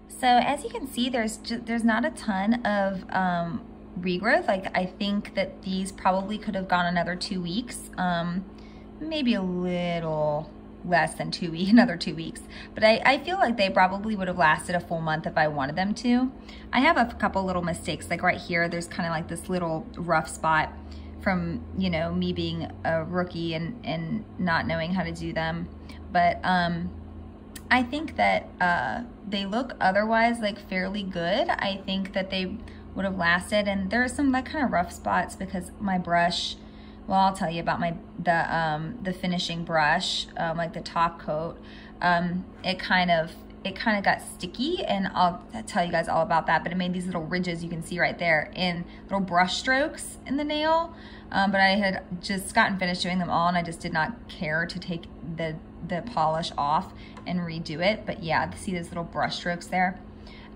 So as you can see, there's not a ton of regrowth. Like, I think that these probably could have gone another 2 weeks, maybe a little less than 2 weeks, another 2 weeks. But I feel like they probably would have lasted a full month if I wanted them to. I have a couple little mistakes, like right here, there's kind of like this little rough spot from, you know, me being a rookie and not knowing how to do them. But I think that they look otherwise like fairly good. I think that they would have lasted, and there are some like kind of rough spots because my brush, well, I'll tell you about the finishing brush, like the top coat. It kind of got sticky, and I'll tell you guys all about that, but it made these little ridges you can see right there in little brush strokes in the nail. But I had just gotten finished doing them all, and I just did not care to take the polish off and redo it. But yeah, see those little brush strokes there.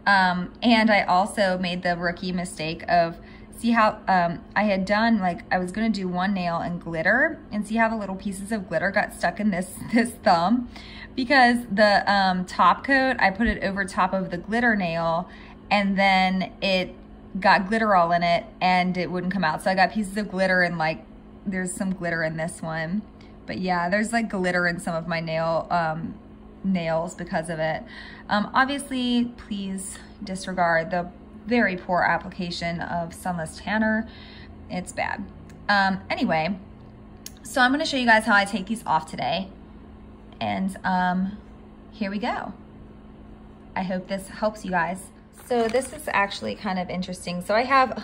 And I also made the rookie mistake of, see how I had done, like, I was gonna do one nail in glitter, and see how the little pieces of glitter got stuck in this thumb? Because the top coat, I put it over top of the glitter nail, and then it got glitter all in it, and it wouldn't come out. So I got pieces of glitter, and like, there's some glitter in this one. But yeah, there's like glitter in some of my nails because of it. Obviously, please disregard the very poor application of Sunless Tanner. It's bad. Anyway, so I'm gonna show you guys how I take these off today. And here we go. I hope this helps you guys. So this is actually kind of interesting. So I have,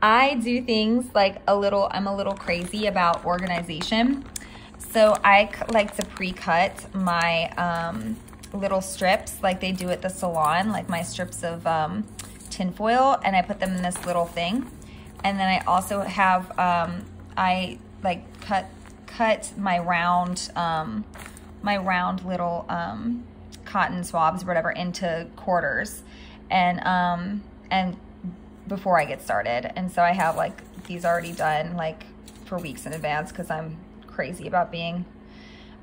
I do things like I'm a little crazy about organization. So I like to pre-cut my little strips like they do at the salon, like my strips of tinfoil, and I put them in this little thing. And then I also have, I like cut my round little cotton swabs or whatever into quarters, and before I get started. And so I have like these already done like for weeks in advance because I'm crazy about being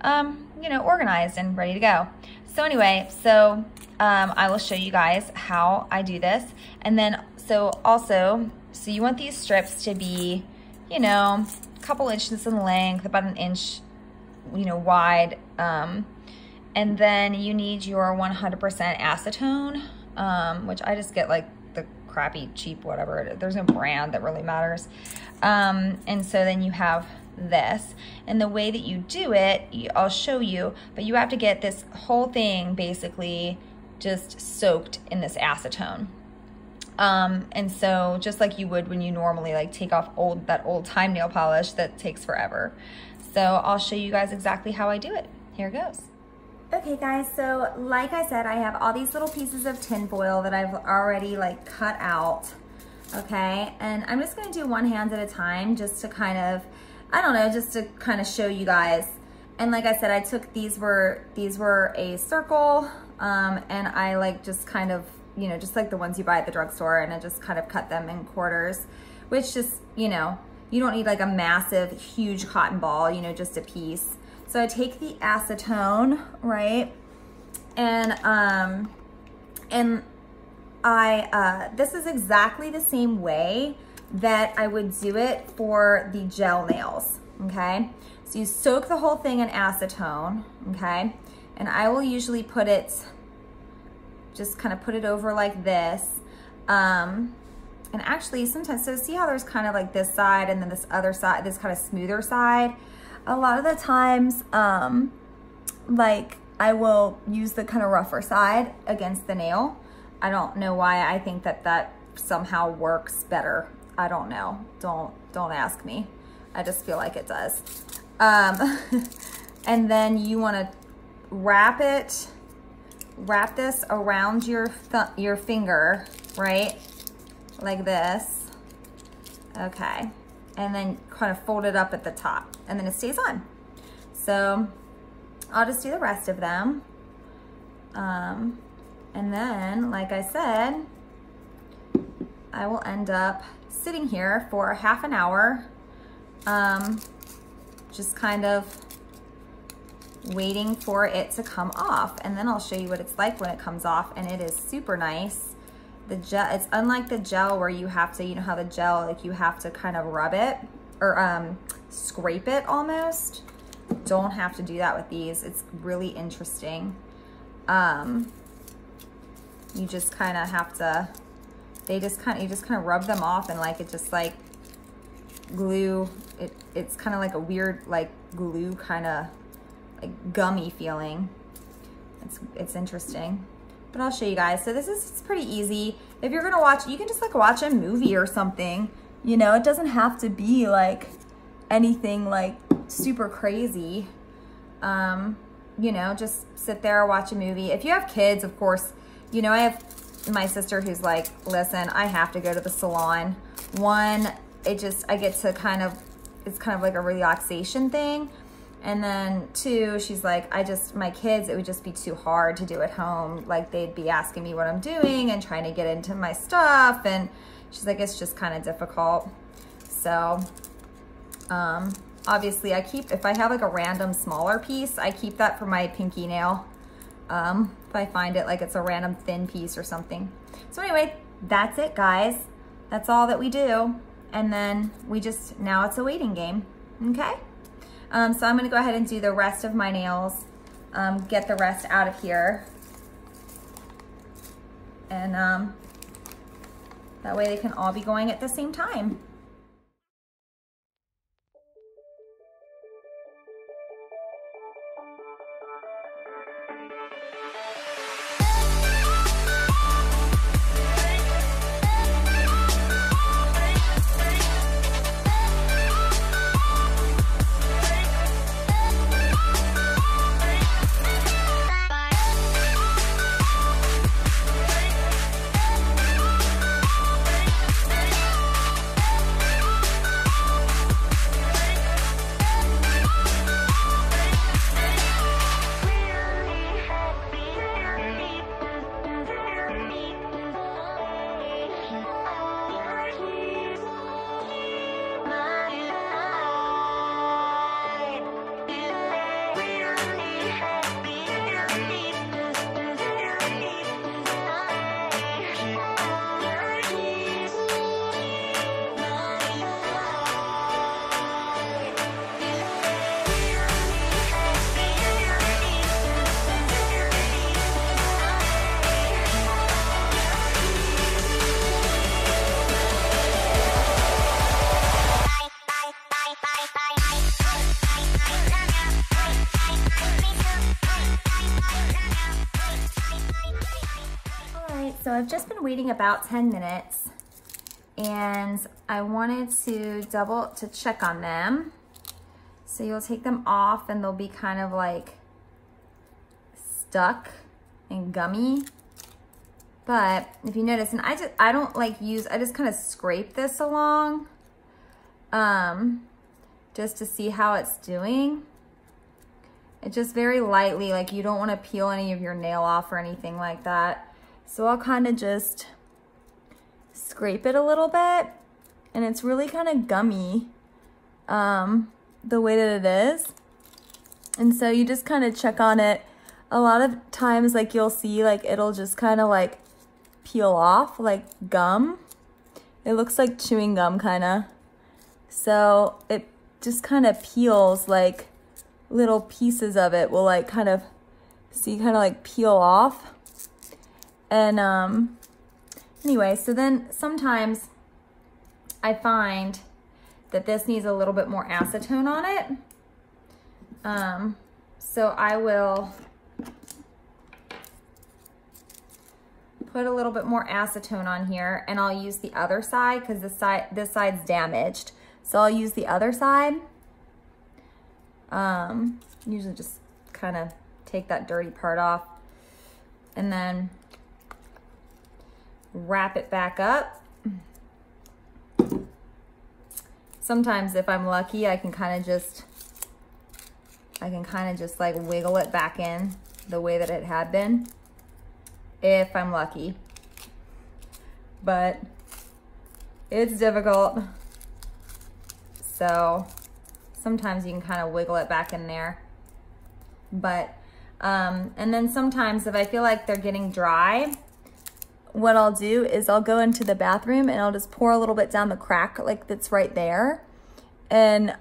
you know, organized and ready to go. So anyway, so I will show you guys how I do this. And then so you want these strips to be, you know, a couple inches in length, about an inch, you know, wide. And then you need your 100% acetone, which I just get like the crappy cheap whatever. There's no brand that really matters. And so then you have this, and the way that you do it, I'll show you, but you have to get this whole thing basically just soaked in this acetone. And so just like you would when you normally like take off that old time nail polish that takes forever. So I'll show you guys exactly how I do it. Here it goes. Okay guys, so like I said, I have all these little pieces of tinfoil that I've already like cut out, okay? And I'm just gonna do one hand at a time just to kind of, I don't know, just to kind of show you guys. And like I said, I took, these were a circle, and I like just kind of, you know, just like the ones you buy at the drugstore, and I just kind of cut them in quarters, which just, you know, you don't need like a massive, huge cotton ball, you know, just a piece. So I take the acetone, right? And this is exactly the same way that I would do it for the gel nails, okay? So you soak the whole thing in acetone, okay? And I will usually put it, just kind of put it over like this. And actually sometimes, so see how there's kind of like this side and then this other side, this kind of smoother side? A lot of the times, like I will use the kind of rougher side against the nail. I don't know why. I think that somehow works better. I don't know. Don't ask me. I just feel like it does. And then you want to wrap this around your finger, right? Like this. Okay. And then kind of fold it up at the top, and then it stays on. So I'll just do the rest of them. And then, like I said, I will end up sitting here for half an hour, just kind of waiting for it to come off, and then I'll show you what it's like when it comes off, and it is super nice. The gel, it's unlike the gel where you have to, you know how the gel, like you have to kind of rub it or scrape it almost. Don't have to do that with these. It's really interesting. You just kind of have to, you just kind of rub them off, and like it just like glue. It's kind of like a weird like glue kind of like gummy feeling. It's interesting. But I'll show you guys. So this is, it's pretty easy. If you're gonna watch, you can just like watch a movie or something. You know, it doesn't have to be like anything like super crazy. You know, just sit there, watch a movie. If you have kids, of course, you know, I have my sister who's like, listen, I have to go to the salon. One, I get to kind of, it's kind of like a relaxation thing. And then two, she's like, my kids, it would just be too hard to do at home. Like they'd be asking me what I'm doing and trying to get into my stuff. And she's like, it's just kind of difficult. So, obviously if I have like a random smaller piece, I keep that for my pinky nail. If I find it like it's a random thin piece or something. So anyway, that's it guys. That's all that we do. And then now it's a waiting game, okay? So I'm gonna go ahead and do the rest of my nails, get the rest out of here. And that way they can all be going at the same time. So I've just been waiting about 10 minutes and I wanted to check on them. So you'll take them off and they'll be kind of like stuck and gummy. But if you notice, and I don't like I just kind of scrape this along just to see how it's doing. It just very lightly, like you don't want to peel any of your nail off or anything like that. So I'll kind of just scrape it a little bit, and it's really kind of gummy the way that it is. And so you just kind of check on it. A lot of times, like you'll see, like it'll just kind of like peel off like gum. It looks like chewing gum kind of. So it just kind of peels, like little pieces of it will like kind of like peel off. And anyway, so then sometimes I find that this needs a little bit more acetone on it. So I will put a little bit more acetone on here, and I'll use the other side because this side's damaged. So I'll use the other side. Usually just kind of take that dirty part off and then wrap it back up. Sometimes if I'm lucky, I can kind of just like wiggle it back in the way that it had been, if I'm lucky. But it's difficult. So sometimes you can kind of wiggle it back in there. But, and then sometimes if I feel like they're getting dry, what I'll do is I'll go into the bathroom and I'll just pour a little bit down the crack like that's right there. And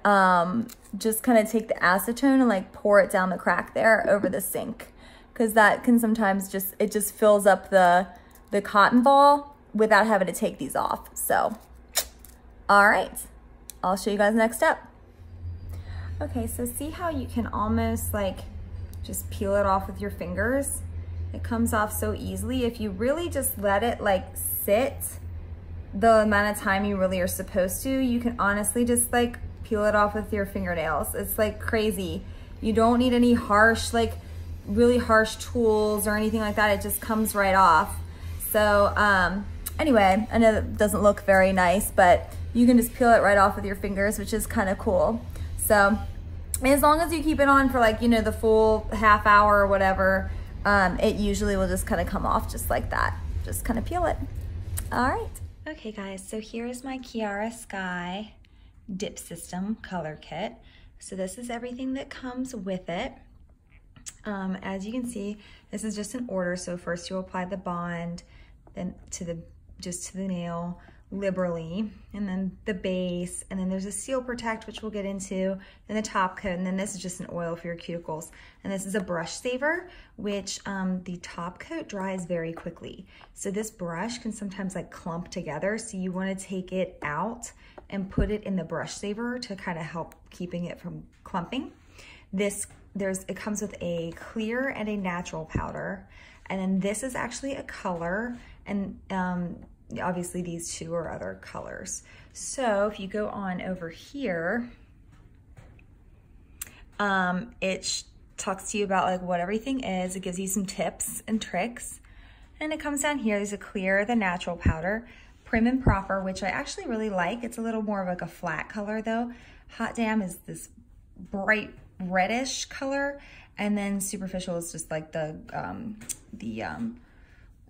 just kind of take the acetone and like pour it down the crack there over the sink. Cause that can sometimes it just fills up the cotton ball without having to take these off. So, all right, I'll show you guys next step. Okay, so see how you can almost like just peel it off with your fingers? It comes off so easily. If you really just let it like sit the amount of time you really are supposed to, you can honestly just like peel it off with your fingernails. It's like crazy. You don't need any harsh, like really harsh tools or anything like that. It just comes right off. So anyway, I know that doesn't look very nice, but you can just peel it right off with your fingers, which is kind of cool. So as long as you keep it on for like, you know, the full half hour or whatever, it usually will just kind of come off just like that. Just kind of peel it. All right. Okay guys, so here is my Kiara Sky Dip System color kit. So this is everything that comes with it. As you can see, this is just an order. So first you'll apply the bond, then just to the nail liberally, and then the base, and then there's a seal protect, which we'll get into, and the top coat, and then this is just an oil for your cuticles. And this is a brush saver, which the top coat dries very quickly. So this brush can sometimes like clump together. So you want to take it out and put it in the brush saver to kind of help keeping it from clumping. It comes with a clear and a natural powder. And then this is actually a color, and obviously these two are other colors. So if you go on over here, it talks to you about like what everything is. It gives you some tips and tricks. And it comes down here, there's a clear, the natural powder, prim and proper, which I actually really like. It's a little more of like a flat color though. Hot Damn is this bright reddish color. And then superficial is just like the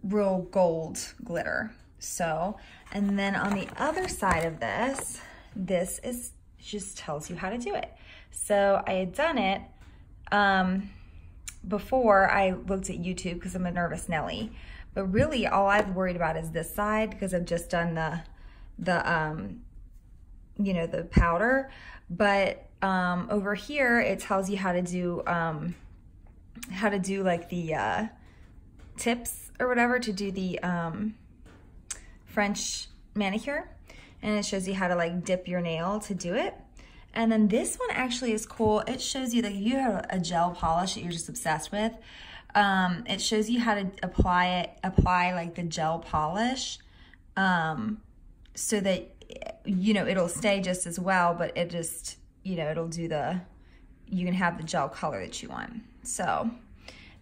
real gold glitter. So, and then on the other side of this is just tells you how to do it. So I had done it before I looked at YouTube because I'm a nervous Nelly. But really all I've worried about is this side because I've just done you know, the powder. But over here it tells you how to do like the tips or whatever to do the French manicure, and it shows you how to like dip your nail to do it. And then this one actually is cool. It shows you that if you have a gel polish that you're just obsessed with, it shows you how to apply like the gel polish so that, you know, it'll stay just as well, but it just, you know, it'll do you can have the gel color that you want. So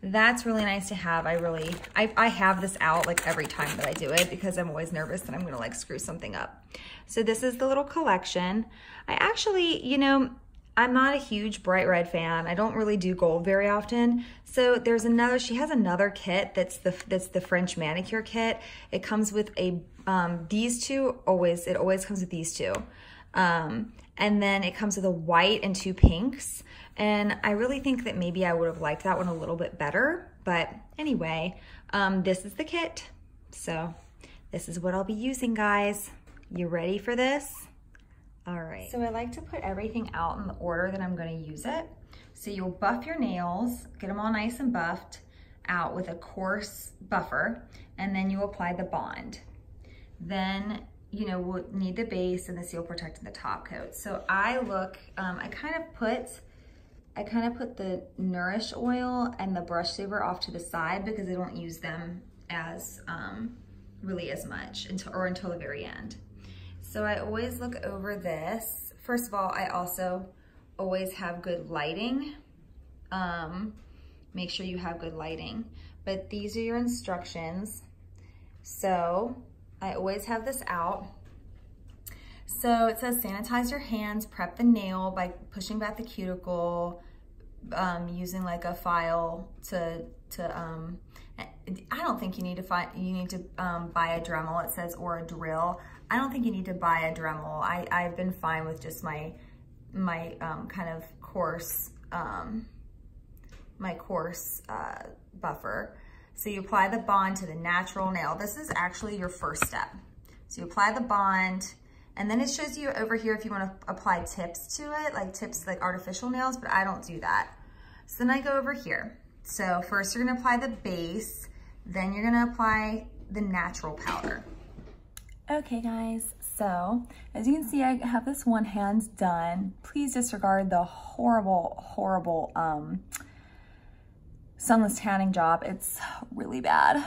that's really nice to have. I have this out like every time that I do it because I'm always nervous that I'm gonna like screw something up. So this is the little collection. I actually, you know, I'm not a huge bright red fan. I don't really do gold very often. So there's she has another kit that's the French manicure kit. It comes with it always comes with these two. And then it comes with a white and two pinks. And I really think that maybe I would have liked that one a little bit better. But anyway, this is the kit. So this is what I'll be using, guys. You ready for this? All right. So I like to put everything out in the order that I'm going to use it. So you'll buff your nails, get them all nice and buffed out with a coarse buffer, and then you apply the bond. Then, you know, we'll need the base and the seal protect and the top coat. So I kind of put the Nourish oil and the brush saver off to the side because I don't use them as really as much until the very end. So I always look over this. First of all, I also always have good lighting. Make sure you have good lighting. But these are your instructions. So I always have this out. So it says sanitize your hands, prep the nail by pushing back the cuticle, using like a file I don't think you need to buy a Dremel. It says, or a drill. I don't think you need to buy a Dremel. I've been fine with just my kind of coarse my coarse buffer. So you apply the bond to the natural nail. This is actually your first step. So you apply the bond, and then it shows you over here if you want to apply tips to it, like tips like artificial nails, but I don't do that. So then I go over here. So first you're gonna apply the base, then you're gonna apply the natural powder. Okay guys, so as you can see, I have this one hand done. Please disregard the horrible, horrible sunless tanning job. It's really bad.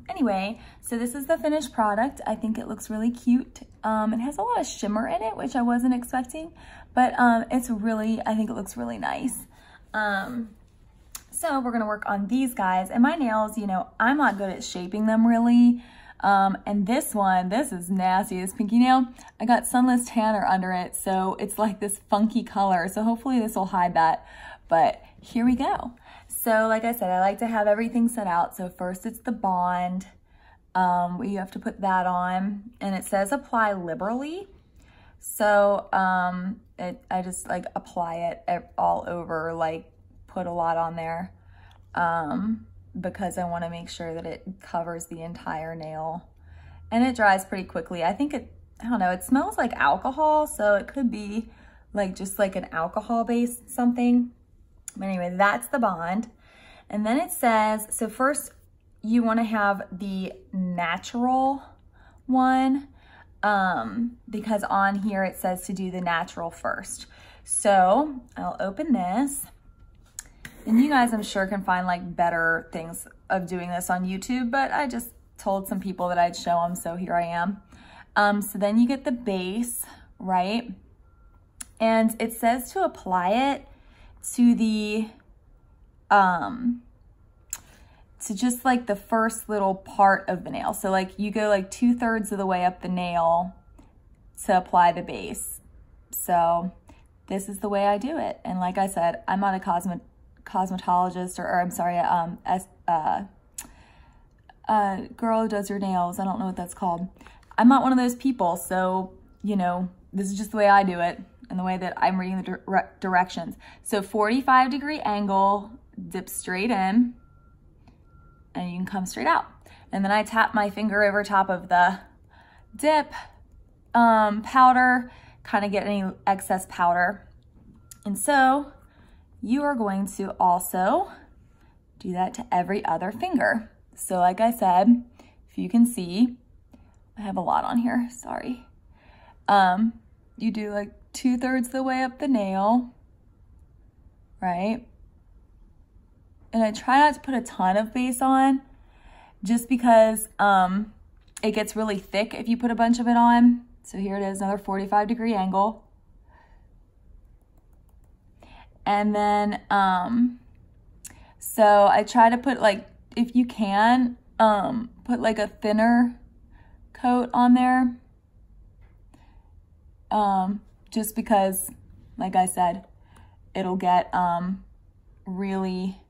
Anyway, so this is the finished product. I think it looks really cute. It has a lot of shimmer in it, which I wasn't expecting, but it's really, I think it looks really nice. So we're gonna work on these guys, and my nails, you know, I'm not good at shaping them really. And this one, this is nasty, this pinky nail. I got sunless tanner under it, so it's like this funky color. So hopefully this will hide that, but here we go. So like I said, I like to have everything set out. So first it's the bond. You have to put that on, and it says apply liberally. So I just like apply it all over, like put a lot on there, because I want to make sure that it covers the entire nail, and it dries pretty quickly. I think I don't know, it smells like alcohol, so it could be like just like an alcohol based something. But anyway, that's the bond. And then it says, so first you want to have the natural one, because on here it says to do the natural first. So I'll open this, and you guys, I'm sure, can find like better things of doing this on YouTube, but I just told some people that I'd show them, so here I am. So then you get the base, right? And it says to apply it to the, to just like the first little part of the nail. So like you go like 2/3 of the way up the nail to apply the base. So this is the way I do it. And like I said, I'm not a cosmetologist, or I'm sorry, girl who does your nails. I don't know what that's called. I'm not one of those people. So, you know, this is just the way I do it and the way that I'm reading the directions. So 45-degree angle, dip straight in, and you can come straight out. And then I tap my finger over top of the dip powder, kind of get any excess powder. And so you are going to also do that to every other finger. So like I said, if you can see, I have a lot on here, sorry. You do like 2/3 of the way up the nail, right? And I try not to put a ton of base on, just because it gets really thick if you put a bunch of it on. So here it is, another 45-degree angle. And then, so I try to put like, if you can, put like a thinner coat on there. Just because, like I said, it'll get really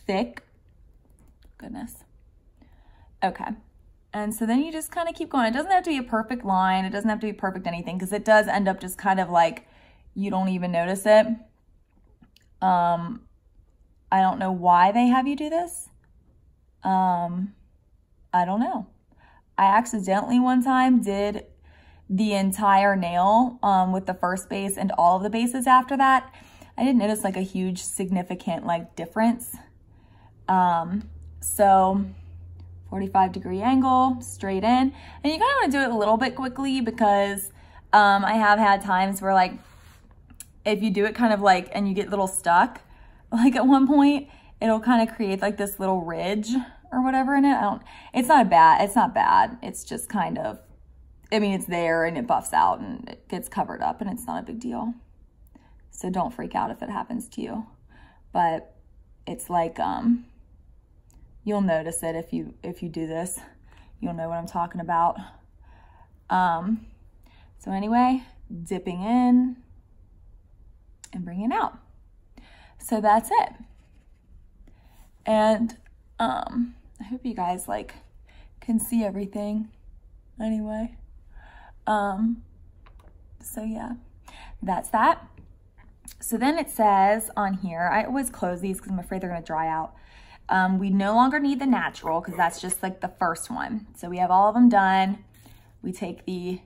thick. Goodness. Okay. And so then you just kind of keep going. It doesn't have to be a perfect line. It doesn't have to be perfect anything, because it does end up just kind of like, you don't even notice it. I don't know why they have you do this. I don't know. I accidentally one time did the entire nail with the first base and all of the bases after that. I didn't notice like a huge significant like difference. So 45-degree angle, straight in. And you kind of want to do it a little bit quickly, because I have had times where like, if you do it kind of like, and you get a little stuck, like at one point, it'll kind of create like this little ridge or whatever in it. It's not bad. It's just kind of, I mean, it's there and it buffs out and it gets covered up, and it's not a big deal. So don't freak out if it happens to you. But it's like, you'll notice it if you do this. You'll know what I'm talking about. So anyway, dipping in and bringing out. So that's it. And I hope you guys like can see everything anyway. So yeah, that's that. So then it says on here, I always close these because I'm afraid they're gonna dry out. We no longer need the natural because that's just like the first one. So we have all of them done. We take the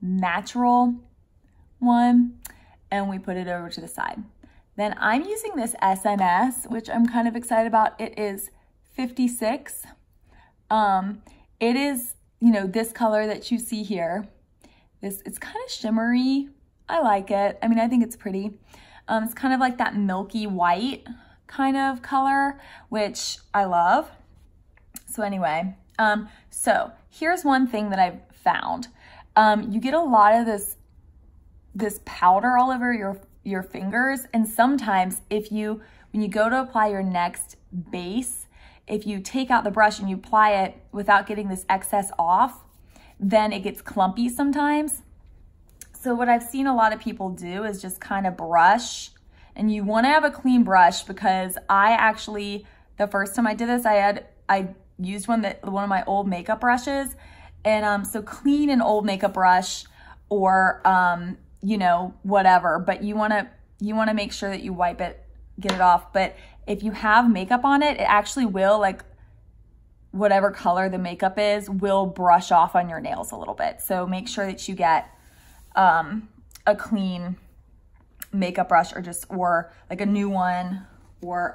natural one and we put it over to the side. Then I'm using this SNS, which I'm kind of excited about. It is 56. It is, you know, this color that you see here. It's kind of shimmery. I like it. I mean, I think it's pretty. It's kind of like that milky white kind of color, which I love. So anyway, so here's one thing that I've found. You get a lot of this powder all over your fingers, and sometimes when you go to apply your next base, if you take out the brush and you apply it without getting this excess off, then it gets clumpy sometimes. So what I've seen a lot of people do is just kind of brush, and you want to have a clean brush, because I actually, the first time I did this, I used one of my old makeup brushes, and so clean an old makeup brush or you know, whatever, but you want to make sure that you wipe it, get it off. But if you have makeup on it, it actually will, like, whatever color the makeup is will brush off on your nails a little bit. So make sure that you get a clean makeup brush, or like a new one, or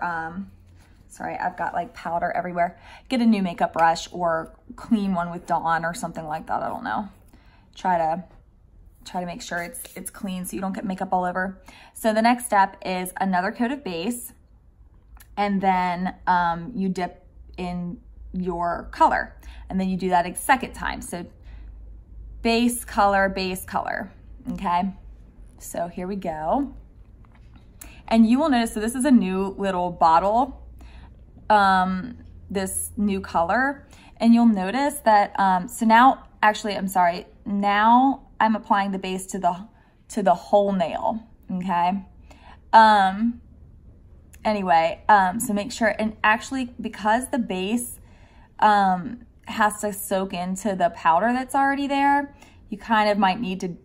sorry, I've got like powder everywhere. Get a new makeup brush or clean one with Dawn or something like that. I don't know. Try to make sure it's clean so you don't get makeup all over. So the next step is another coat of base, and then you dip in your color, and then you do that a second time. So base color, okay? So here we go. And you will notice, so this is a new little bottle, this new color, and you'll notice that, so now, actually, I'm sorry, now I'm applying the base to the whole nail, okay? Anyway, so make sure, and actually, because the base has to soak into the powder that's already there, you kind of might need to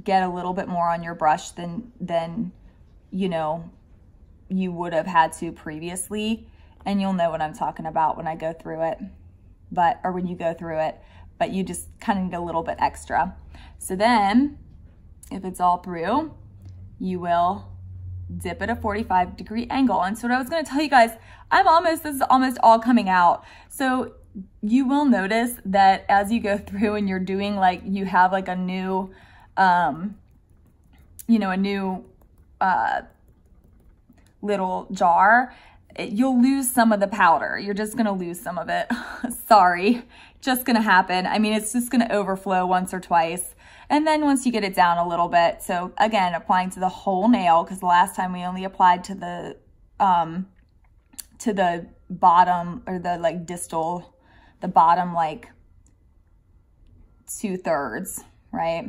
get a little bit more on your brush than you know you would have had to previously, and you'll know what I'm talking about when I go through it, or when you go through it, but you just kind of need a little bit extra. So then, if it's all through, you will dip at a 45-degree angle. And so what I was going to tell you guys, this is almost all coming out. So you will notice that as you go through and you're doing, like, you have like a new, you know, a new little jar, you'll lose some of the powder. You're just going to lose some of it. Sorry, just going to happen. I mean, it's just going to overflow once or twice. And then once you get it down a little bit, so again, applying to the whole nail, because the last time we only applied to the bottom, or the like distal, the bottom like 2/3, right?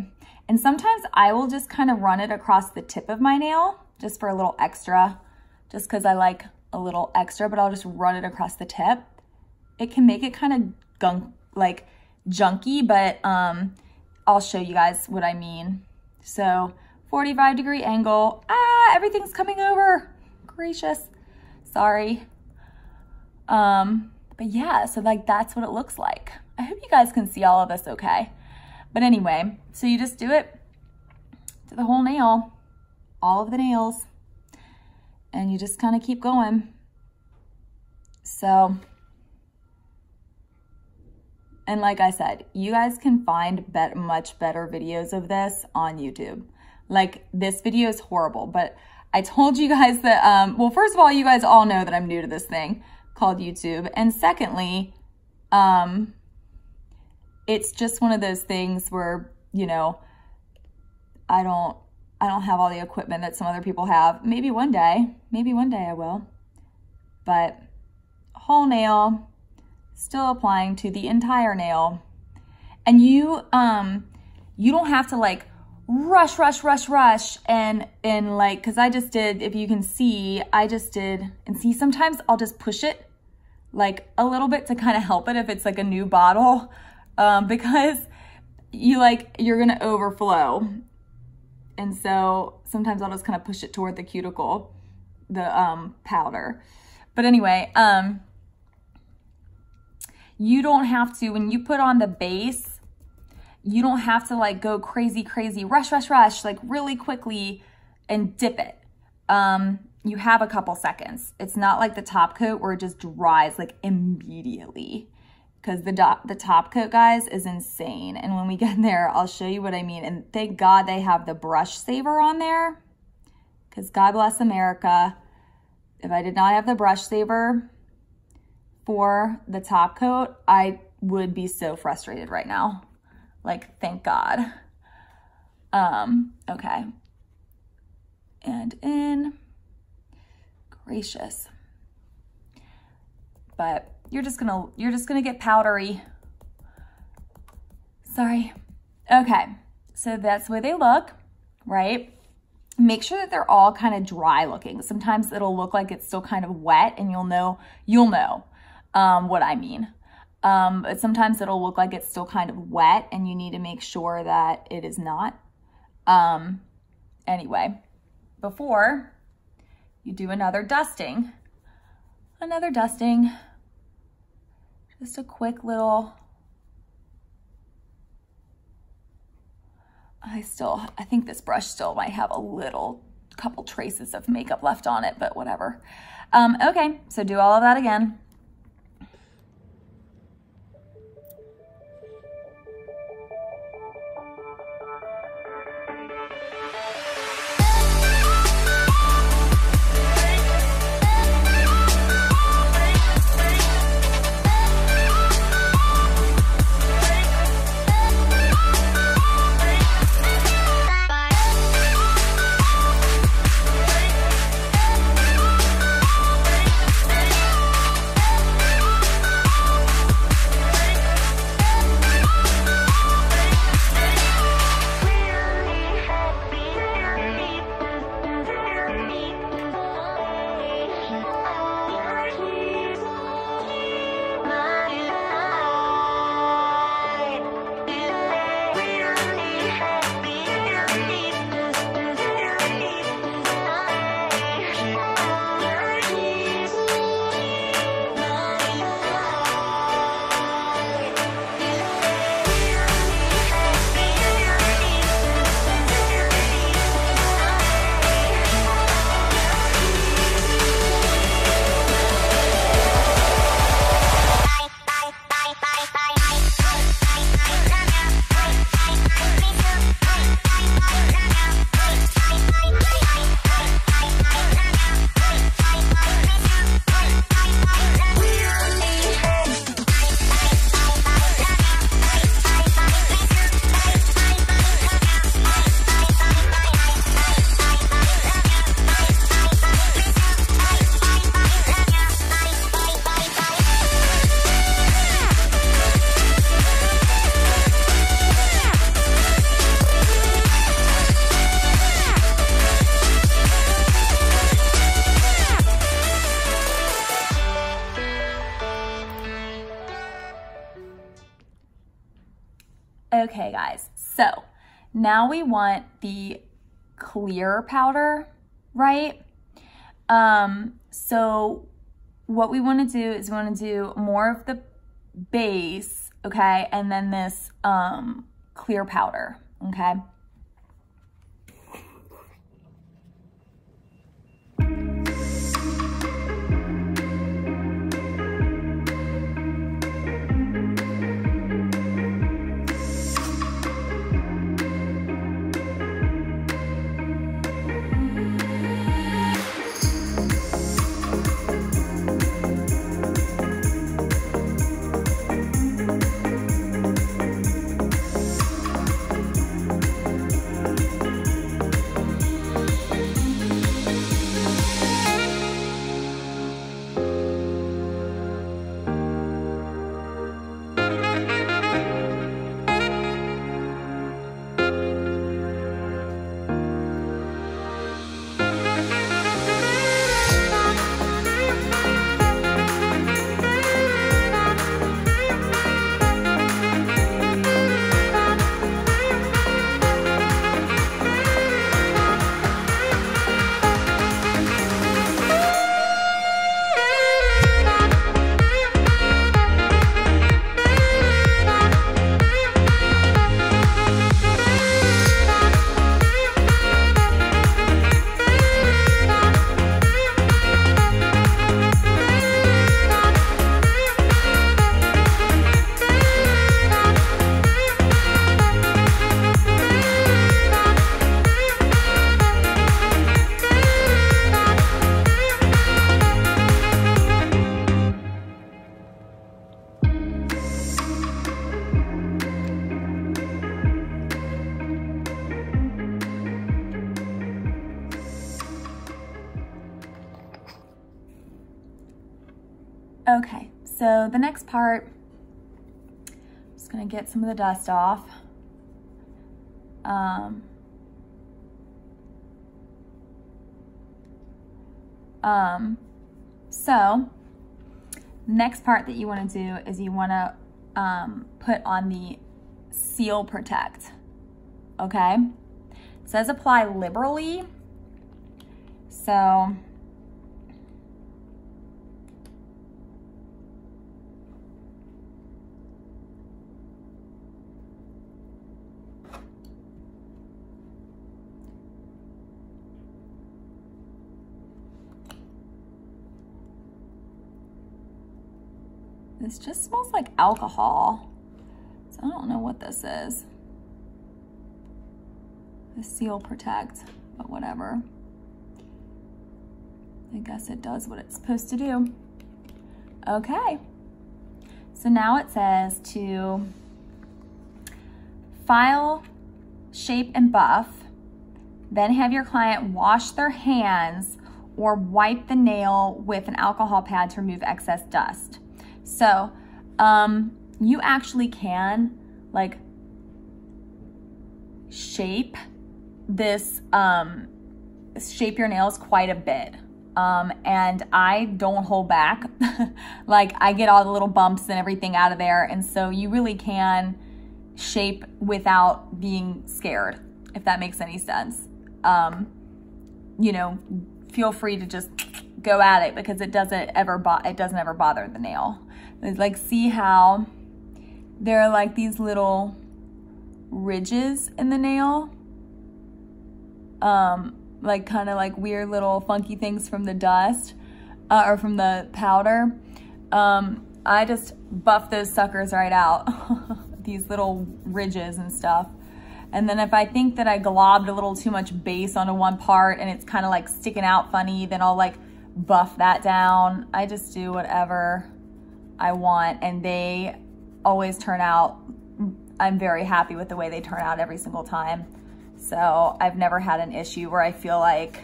And sometimes I will just kind of run it across the tip of my nail just for a little extra, just because I like a little extra, but I'll just run it across the tip. It can make it kind of junky, but I'll show you guys what I mean. So 45-degree angle. Everything's coming over. Gracious. Sorry. But yeah, so like that's what it looks like. I hope you guys can see all of this okay. But anyway, so you just do it to the whole nail, all of the nails, and you just kind of keep going. So, and like I said, you guys can find much better videos of this on YouTube. Like, this video is horrible, but I told you guys that, well, first of all, you guys all know that I'm new to this thing called YouTube. And secondly, it's just one of those things where, you know, I don't have all the equipment that some other people have. Maybe one day I will. But whole nail, still applying to the entire nail. And you don't have to like rush and like, cause I just did, if you can see, I just did, and see, sometimes I'll just push it like a little bit to kind of help it if it's like a new bottle, because you're gonna overflow. And so sometimes I'll just kind of push it toward the cuticle, the powder. But anyway, you don't have to, when you put on the base, you don't have to like go crazy, rush, like really quickly and dip it. You have a couple seconds. It's not like the top coat where it just dries like immediately, because the top coat, guys, is insane. And when we get there, I'll show you what I mean. And thank God they have the brush saver on there, because God bless America. If I did not have the brush saver for the top coat, I would be so frustrated right now. Like, thank God. Okay. And in. Gracious. But you're just gonna get powdery. Sorry. Okay, so that's the way they look, right? Make sure that they're all kind of dry looking. Sometimes it'll look like it's still kind of wet, and you'll know what I mean. But sometimes it'll look like it's still kind of wet, and you need to make sure that it is not. Anyway, before you do another dusting, just a quick little, I think this brush still might have a couple traces of makeup left on it, but whatever. Okay, so do all of that again. Okay, guys, so now we want the clear powder, right? So what we want to do is we want to do more of the base, okay, and then this clear powder, okay? Okay, so the next part, I'm just gonna get some of the dust off. So next part that you want to do is you want to put on the Seal Protect. Okay, it says apply liberally, so this just smells like alcohol, so I don't know what this is. The Seal Protect, but whatever. I guess it does what it's supposed to do. Okay, so now it says to file, shape, and buff, then have your client wash their hands or wipe the nail with an alcohol pad to remove excess dust. So you actually can like shape this, shape your nails quite a bit. And I don't hold back. Like I get all the little bumps and everything out of there. And so you really can shape without being scared, if that makes any sense. You know, feel free to just go at it because it doesn't ever bother the nail. It's like, see how there are like these little ridges in the nail? Like kind of like weird little funky things from the dust or from the powder. I just buff those suckers right out. These little ridges and stuff. And then if I think that I globbed a little too much base onto one part and it's kind of like sticking out funny, then I'll like buff that down. I just do whatever I want, and they always turn out, I'm very happy with the way they turn out every single time. So I've never had an issue where I feel like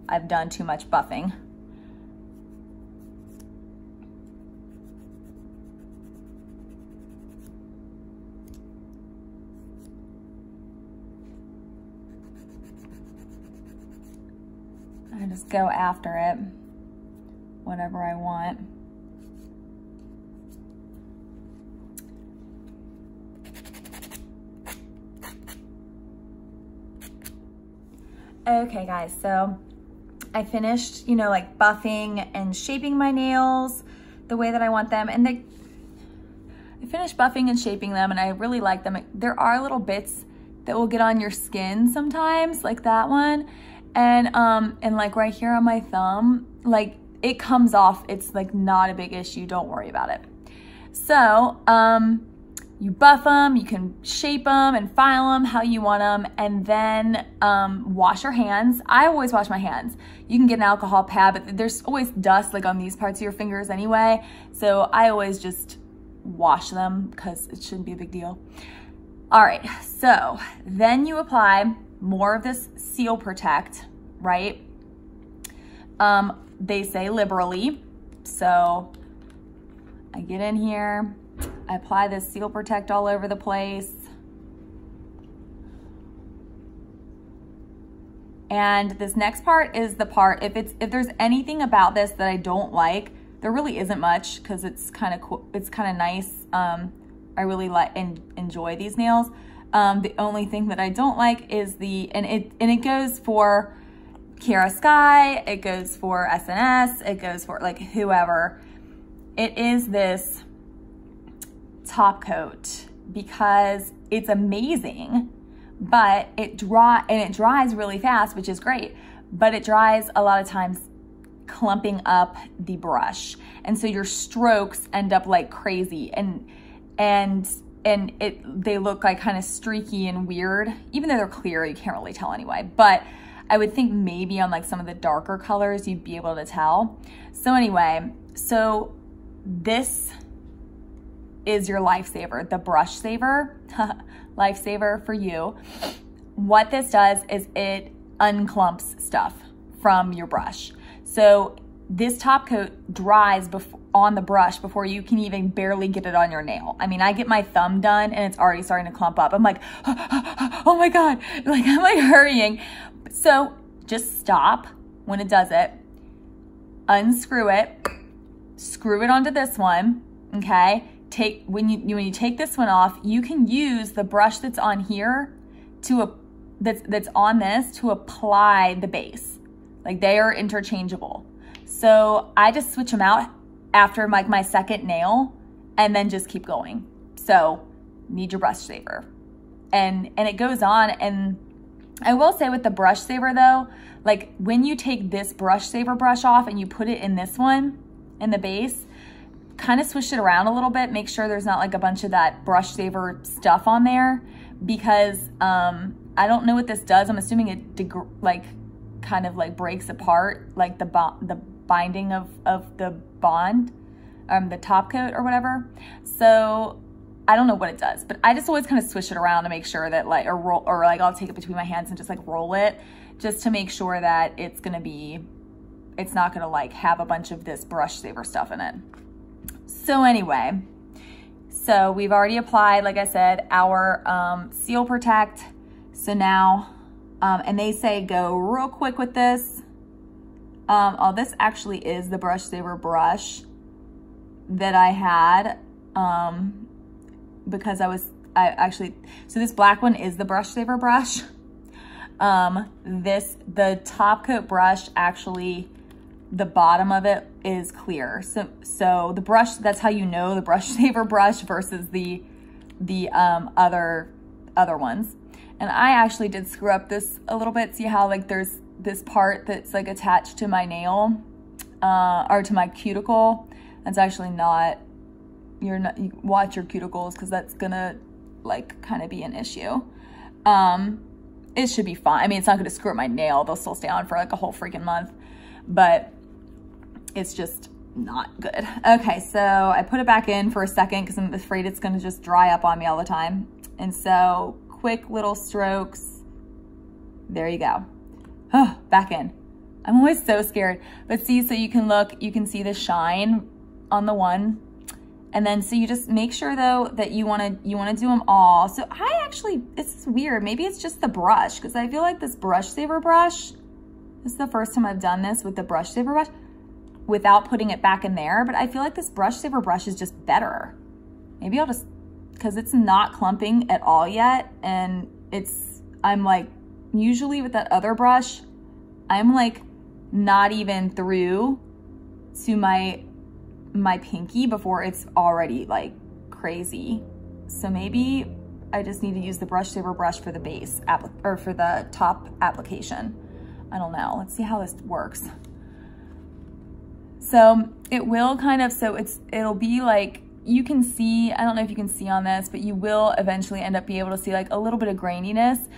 I've done too much buffing. I just go after it, whatever I want. Okay guys, so I finished, you know, like buffing and shaping my nails the way that I want them, and I finished buffing and shaping them and I really like them. There are little bits that will get on your skin sometimes, like that one, and like right here on my thumb, like it comes off. It's like not a big issue, don't worry about it. So you buff them, you can shape them and file them how you want them, and then wash your hands. I always wash my hands. You can get an alcohol pad, but there's always dust like on these parts of your fingers anyway, so I always just wash them because it shouldn't be a big deal. All right, so then you apply more of this Seal Protect, right? They say liberally, so I get in here, I apply this Seal Protect all over the place. And this next part is the part, if there's anything about this that I don't like, there really isn't much because it's kind of cool, it's kind of nice. I really like and enjoy these nails. The only thing that I don't like is and it goes for Kiara Sky, it goes for SNS, it goes for like whoever. It is this top coat because it's amazing, but it dries really fast, which is great, but it dries a lot of times clumping up the brush, and so your strokes end up like crazy, and they look like kind of streaky and weird, even though they're clear, you can't really tell anyway. But I would think maybe on like some of the darker colors you'd be able to tell. So anyway, so this is your lifesaver, the brush saver, lifesaver for you. What this does is it unclumps stuff from your brush. So this top coat dries before, on the brush before you can even barely get it on your nail. I mean, I get my thumb done and it's already starting to clump up. I'm like, oh my God, like I'm like hurrying. So just stop when it does it, unscrew it, screw it onto this one, okay? When you take this one off, you can use the brush that's on here that's on this to apply the base. Like they are interchangeable. So I just switch them out after like my second nail and then just keep going. So need your brush saver. And it goes on. And I will say with the brush saver though, like when you take this brush saver brush off and you put it in this one, in the base, kind of swish it around a little bit, make sure there's not like a bunch of that brush saver stuff on there, because I don't know what this does. I'm assuming it kind of like breaks apart like the binding of the bond, the top coat or whatever. So I don't know what it does, but I just always kind of swish it around to make sure that like, or like I'll take it between my hands and just like roll it just to make sure that it's not gonna like have a bunch of this brush saver stuff in it. So anyway, so we've already applied, like I said, our Seal Protect. So now, and they say go real quick with this. Oh, this actually is the brush saver brush that I had, because so this black one is the brush saver brush. The top coat brush, actually, the bottom of it is clear. So the brush, that's how you know the brush saver brush versus the other ones. And I actually did screw up this a little bit. See how like there's this part that's like attached to my nail, or to my cuticle. That's actually not, you watch your cuticles, because that's gonna like kind of be an issue. It should be fine. I mean, it's not gonna screw up my nail. They'll still stay on for like a whole freaking month, but it's just not good. Okay, so I put it back in for a second because I'm afraid it's gonna just dry up on me all the time. And so quick little strokes. There you go. Oh, back in. I'm always so scared. But see, so you can look, you can see the shine on the one. And then, so you just make sure though that you wanna do them all. So I actually, it's weird. Maybe it's just the brush, because I feel like this brush saver brush, this is the first time I've done this with the brush saver brush without putting it back in there. But I feel like this brush saver brush is just better. Maybe I'll just, because it's not clumping at all yet. And I'm like, usually with that other brush, I'm like not even through to my pinky before it's already like crazy. So maybe I just need to use the brush saver brush for the base or for the top application. I don't know. Let's see how this works. So it will kind of, it'll be like, you can see, I don't know if you can see on this, but you will eventually end up being able to see like a little bit of graininess.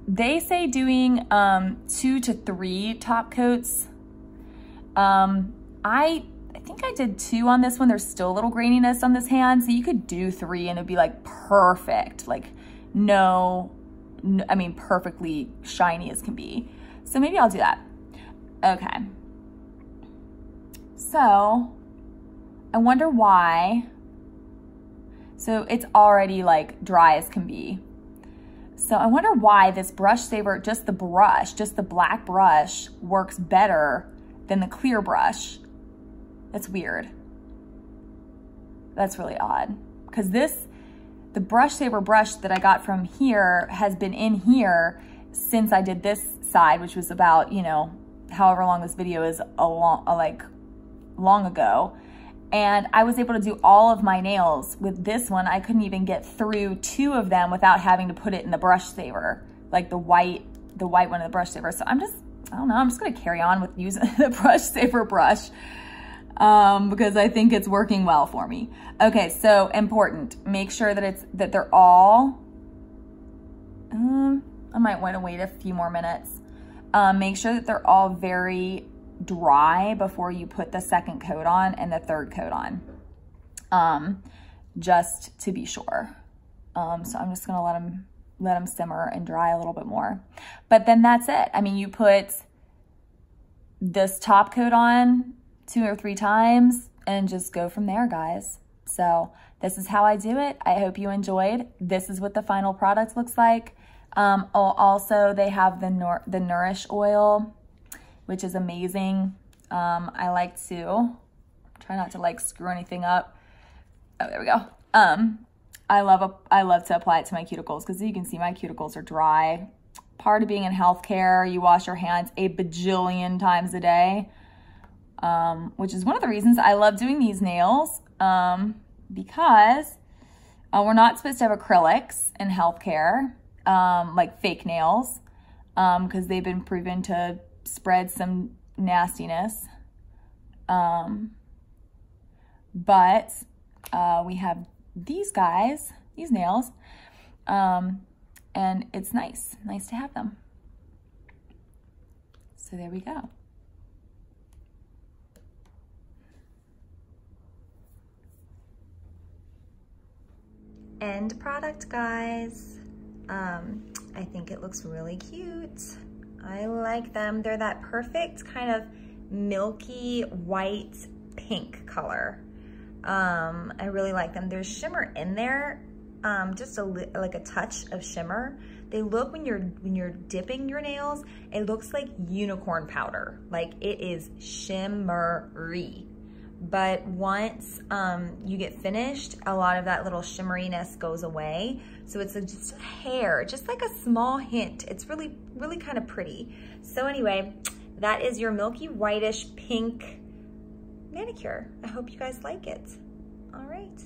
They say doing 2 to 3 top coats. I think I did 2 on this one. There's still a little graininess on this hand, so you could do 3 and it'd be like perfect, like I mean perfectly shiny as can be. So maybe I'll do that. Okay. So I wonder why. So it's already like dry as can be. So I wonder why this brush saver, just the black brush, works better than the clear brush. That's weird. That's really odd. Because the brush saver brush that I got from here has been in here since I did this side, which was about, you know, however long this video is, long ago. And I was able to do all of my nails with this one. I couldn't even get through 2 of them without having to put it in the brush saver, like the white one of the brush saver. So I don't know, I'm just gonna carry on with using the brush saver brush because I think it's working well for me. Okay, so important, make sure that they're all, I might want to wait a few more minutes. Make sure that they're all very dry before you put the second coat on and the third coat on, just to be sure. So I'm just gonna let them simmer and dry a little bit more. But then that's it. I mean, you put this top coat on 2 or 3 times, and just go from there, guys. So this is how I do it. I hope you enjoyed. This is what the final product looks like. Also, they have the Nourish oil, which is amazing. I like to try not to like screw anything up. Oh, there we go. I love to apply it to my cuticles because you can see my cuticles are dry. Part of being in healthcare, you wash your hands a bajillion times a day, which is one of the reasons I love doing these nails, because we're not supposed to have acrylics in healthcare, like fake nails, because they've been proven to spread some nastiness. But we have these guys, these nails, and it's nice to have them. So there we go. End product, guys. I think it looks really cute. I like them. They're that perfect kind of milky white pink color. I really like them. There's shimmer in there, just like a touch of shimmer. They look, when you're dipping your nails, it looks like unicorn powder. Like, it is shimmery. But once you get finished, a lot of that little shimmeriness goes away. So it's just a hair, just like a small hint. It's really, really kind of pretty. So anyway, that is your milky whitish pink manicure. I hope you guys like it. All right.